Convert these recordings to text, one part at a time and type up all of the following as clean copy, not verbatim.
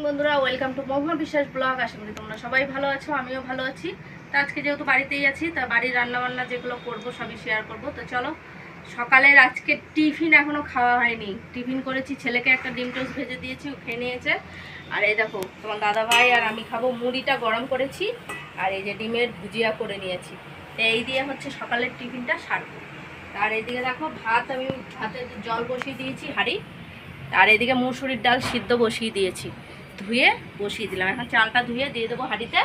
বন্ধুরা, welcome to মহুয়া বিশ্বাস blog. আশা করি তোমরা সবাই ভালো আছো, আমিও ভালো আছি। তো আজকে যেহেতু বাড়িতেই আছি, তা বাড়ির রান্নাবান্না যেগুলো করবো সবই শেয়ার করব। তো চলো, সকালের আজকে টিফিন এখনও খাওয়া হয়নি। টিফিন করেছি, ছেলেকে একটা ডিম টোস্ট ভেজে দিয়েছি, ও খেয়ে নিয়েছে। আর এই দেখো, তোমার দাদা ভাই আর আমি খাবো, মুড়িটা গরম করেছি আর এই যে ডিমের ভুজিয়া করে নিয়েছি। তো এই দিয়ে হচ্ছে সকালের টিফিনটা সারবো। আর এইদিকে দেখো, আমি ভাতে জল বসিয়ে দিয়েছি হাঁড়ি। আর এদিকে মুসুরির ডাল সিদ্ধ বসিয়ে দিয়েছি, ধুয়ে বসিয়ে দিলাম। এখন চালটা ধুয়ে দিয়ে দেবো হাঁড়িতে।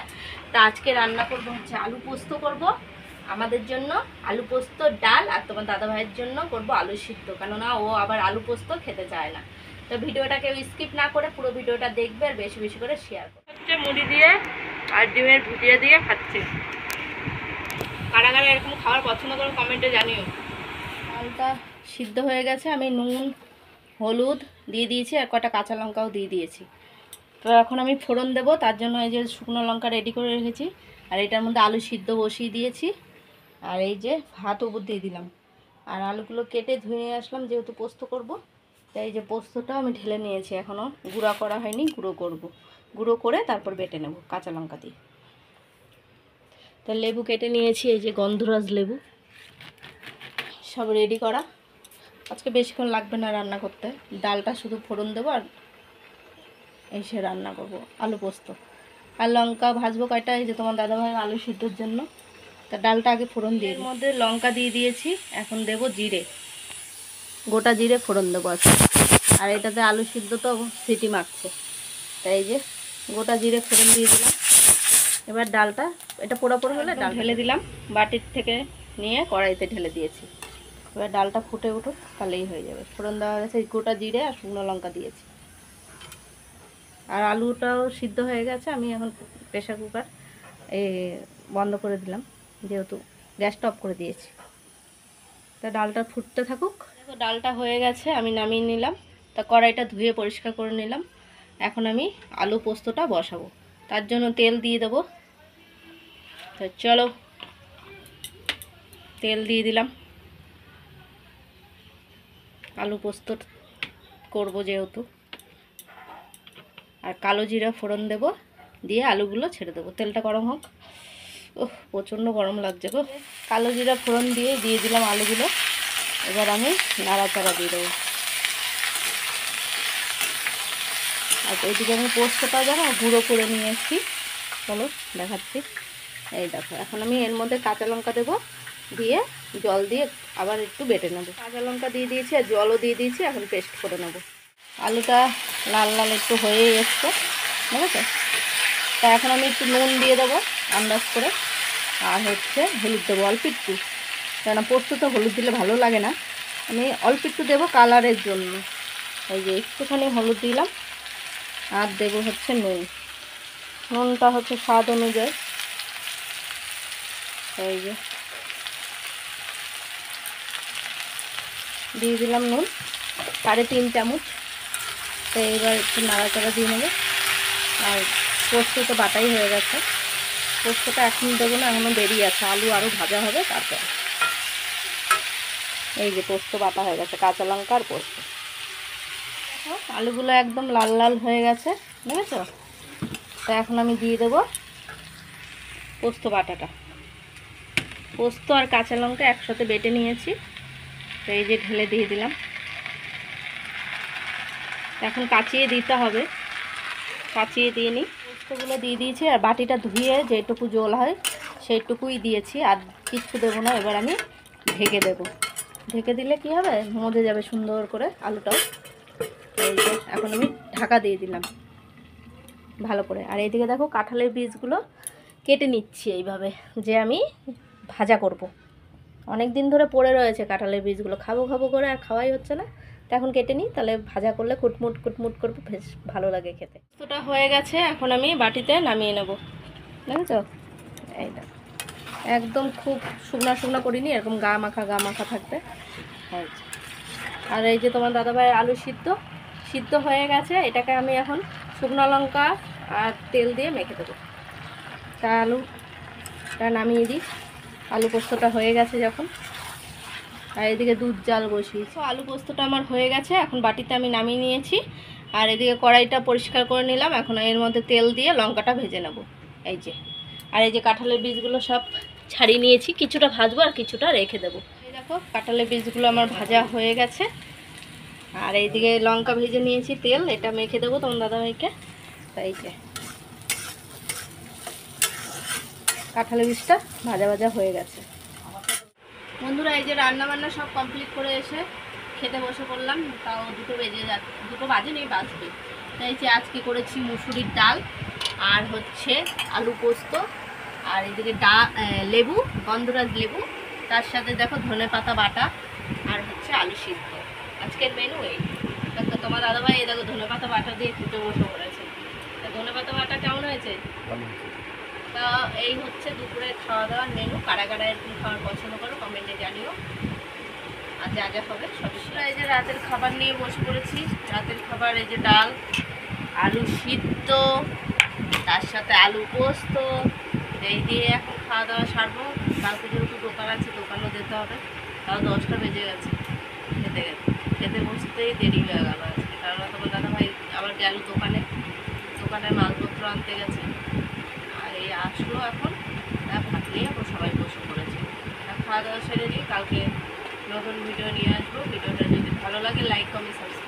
তা আজকে রান্না করবো হচ্ছে আলু পোস্ত করব আমাদের জন্য, আলু পোস্ত ডাল। আর তোমার দাদা ভাইয়ের জন্য করব আলু সিদ্ধ, কেননা ও আবার আলু পোস্ত খেতে চায় না। তো ভিডিওটাকে স্কিপ না করে পুরো ভিডিওটা দেখবে আর বেশি বেশি করে শেয়ার করবে। হচ্ছে মুড়ি দিয়ে আর ডিমের ভুজিয়া দিয়ে খাচ্ছি। কারা কারা এরকম খাবার পছন্দ করে কমেন্টে জানিও। ডালটা সিদ্ধ হয়ে গেছে, আমি নুন হলুদ দিয়ে দিয়েছি আর কটা কাঁচা লঙ্কাও দিয়ে দিয়েছি। তো এখন আমি ফোড়ন দেব, তার জন্য এই যে শুকনো লঙ্কা রেডি করে রেখেছি। আর এটার মধ্যে আলু সিদ্ধ বসিয়ে দিয়েছি। আর এই যে ভাত উপর দিয়ে দিলাম। আর আলুগুলো কেটে ধুয়ে আসলাম, যেহেতু পোস্ত করব। তাই এই যে পোস্তটা আমি ঢেলে নিয়েছি, এখনও গুঁড়া করা হয়নি, গুঁড়ো করব। গুঁড়ো করে তারপর বেটে নেব কাঁচা লঙ্কা দিয়ে। তো লেবু কেটে নিয়েছি, এই যে গন্ধরাজ লেবু, সব রেডি করা। আজকে বেশিক্ষণ লাগবে না রান্না করতে, ডালটা শুধু ফোড়ন দেবো আর এসে রান্না করব আলু পোস্ত। আর লঙ্কা ভাজবো কয়টা, এই যে তোমার দাদাভাইয়ের আলু সিদ্ধর জন্য। তা ডালটা আগে ফোড়ন দিয়ে, এর মধ্যে লঙ্কা দিয়ে দিয়েছি, এখন দেব জিরে, গোটা জিরে ফোড়ন দেবো আজকে। আর এটাতে আলু সিদ্ধ তো সিটি মারছে, তাই এই যে গোটা জিরে ফোড়ন দিয়ে দিলাম। এবার ডালটা, এটা পোড়া পোড়া হলে ডাল ঢেলে দিলাম, বাটির থেকে নিয়ে কড়াইতে ঢেলে দিয়েছি। এবার ডালটা ফুটে উঠুক, তাহলেই হয়ে যাবে। ফোড়ন দেওয়া গেছে, গোটা জিরে আর শুকনো লঙ্কা দিয়েছি। আর আলুটাও সিদ্ধ হয়ে গেছে। আমি এখন প্রেশার কুকার বন্ধ করে দিলাম, যেহেতু গ্যাসটা অফ করে দিয়েছি। তা ডালটা ফুটতে থাকুক। দেখো ডালটা হয়ে গেছে, আমি নামিয়ে নিলাম। তা কড়াইটা ধুয়ে পরিষ্কার করে নিলাম। এখন আমি আলু পোস্তটা বসাবো, তার জন্য তেল দিয়ে দেবো। তো চলো, তেল দিয়ে দিলাম। আলু পোস্ত করবো যেহেতু। আর কালো জিরা ফোড়ন দেব, দিয়ে আলুগুলো ছেড়ে দেবো। তেলটা গরম হোক। ওহ, প্রচণ্ড গরম লাগছে গো। কালো জিরা ফোড়ন দিয়ে দিলাম আলুগুলো। এবার আমি নাড়াচাড়া দিয়ে দেবো। আর এইদিকে আমি পোস্তটা জানো গুঁড়ো করে নিয়ে এসেছি, চলো দেখাচ্ছি। এই দেখো, এখন আমি এর মধ্যে কাঁচা লঙ্কা দেবো, দিয়ে জল দিয়ে আবার একটু বেটে নেবো। কাঁচা লঙ্কা দিয়ে দিয়েছি আর জলও দিয়ে দিয়েছি, এখন পেস্ট করে নেবো। আলুটা লাল লাল একটু হয়ে এসছে, ঠিক আছে। তা এখন আমি একটু নুন দিয়ে দেবো আন্দাজ করে, আর হচ্ছে হলুদ দেবো অল্প একটু, কেন পোস্ত তো হলুদ দিলে ভালো লাগে না। আমি অল্প একটু দেবো কালারের জন্য। এই যে একটুখানি হলুদ দিলাম, আর দেবো হচ্ছে নুন। নুনটা হচ্ছে স্বাদ অনুযায়ী। এই যে দিয়ে দিলাম নুন 3.5 চামচ। তো এবার একটু নাড়াচাড়া দিয়ে নেবো। আর পোস্ত তো বাটাই হয়ে গেছে, পোস্তটা এখন দেবো না, এখনও দেরি আছে, আলু আরও ভাজা হবে তারপরে। এই যে পোস্ত বাটা হয়ে গেছে, কাঁচা লঙ্কা আর পোস্ত। আলুগুলো একদম লাল লাল হয়ে গেছে, বুঝেছো। তো এখন আমি দিয়ে দেবো পোস্ত বাটাটা। পোস্ত আর কাঁচা লঙ্কা একসাথে বেটে নিয়েছি, তো এই যে ঢেলে দিয়ে দিলাম। এখন কাচিয়ে দিতে হবে, কাচিয়ে দিয়ে নিই। পোস্তগুলো দিয়ে দিয়েছি, আর বাটিটা ধুয়ে যেটুকু জল হয় সেইটুকুই দিয়েছি, আর কিচ্ছু দেবো না। এবার আমি ঢেকে দেবো। ঢেকে দিলে কি হবে, মজে যাবে সুন্দর করে আলুটাও। এই যে এখন আমি ঢাকা দিয়ে দিলাম ভালো করে। আর এইদিকে দেখো, কাঁঠালের বীজগুলো কেটে নিচ্ছি এইভাবে, যে আমি ভাজা করব। অনেক দিন ধরে পড়ে রয়েছে কাঁঠালের বীজগুলো, খাবো খাবো করে আর খাওয়াই হচ্ছে না। তো এখন কেটে নিই, তাহলে ভাজা করলে কুটমুট কুটমুট করবো, বেশ ভালো লাগে খেতে। পোস্তটা হয়ে গেছে, এখন আমি বাটিতে নামিয়ে নেব, দেখেছো। এইটা একদম খুব শুকনা শুকনা করিনি, এরকম গা মাখা থাকবে। আর এই যে তোমার দাদাভাই আলু সিদ্ধ হয়ে গেছে, এটাকে আমি এখন শুকনো লঙ্কা আর তেল দিয়ে মেখে দেবো। তা আলুটা নামিয়ে দিই, আলু পোস্তটা হয়ে গেছে যখন। আর এদিকে দুধ জাল বসিয়েছি। আলু পোস্তটা আমার হয়ে গেছে, এখন বাটিতে আমি নামিয়ে নিয়েছি। আর এদিকে কড়াইটা পরিষ্কার করে নিলাম, এখন এর মধ্যে তেল দিয়ে লঙ্কাটা ভেজে নেব। এই যে, আর এই যে কাঁঠালের বীজগুলো সব ছাড়িয়ে নিয়েছি, কিছুটা ভাজবো আর কিছুটা রেখে দেবো। এই দেখো কাঁঠালের বীজগুলো আমার ভাজা হয়ে গেছে। আর এইদিকে লঙ্কা ভেজে নিয়েছি, তেল এটা মেখে দেবো তোমার দাদাভাইকে। তাই যে কাঁঠালের বীজটা ভাজা ভাজা হয়ে গেছে। বন্ধুরা এই যে রান্না বান্না সব কমপ্লিট করে এসে খেতে বসে পড়লাম, তাও 2টো বেজে যাচ্ছে, 2টো বাজেনি, বাজবে। তাই যে আজকে করেছি মুসুরির ডাল আর হচ্ছে আলু পোস্ত, আর এদিকে লেবু, গন্ধরাজ লেবু, তার সাথে দেখো ধনেপাতা বাটা আর হচ্ছে আলু সিদ্ধ। আজকের মেনু এই। দেখো তোমার দাদাভাই এই দেখো ধনেপাতা বাটা দিয়ে খেতে বসে পড়েছে। তা ধনেপাতা বাটা কেমন হয়েছে? তা এই হচ্ছে দুপুরের খাওয়া দাওয়ার মেনু। কারা কারা এরকম খাওয়ার পছন্দ করো কমেন্টে জানিও, আর যা যা হবে সবই। এই যে রাতের খাবার নিয়ে বসে পড়েছি। রাতের খাবার এই যে ডাল, আলু সিদ্ধ, তার সাথে আলু পোস্ত, এই দিয়ে এখন খাওয়া দাওয়া সারবো। কালকে যেহেতু দোকান আছে, দোকানও যেতে হবে, তাও 10টা বেজে গেছে। খেতে বসতেই দেরি হয়ে গেল আজকে, কারণ তোমার দাদাভাই আবার গেল দোকানে মালপত্র আনতে গেছে। আর এই আসলো এখন, ভাত নিয়ে সবাই বসে পড়েছে। খাওয়া দাওয়া সেরে নিই, কালকে নতুন ভিডিও নিয়ে আসবো। ভিডিওটা যদি ভালো লাগে লাইক কমেন্ট সাবস্ক্রাইব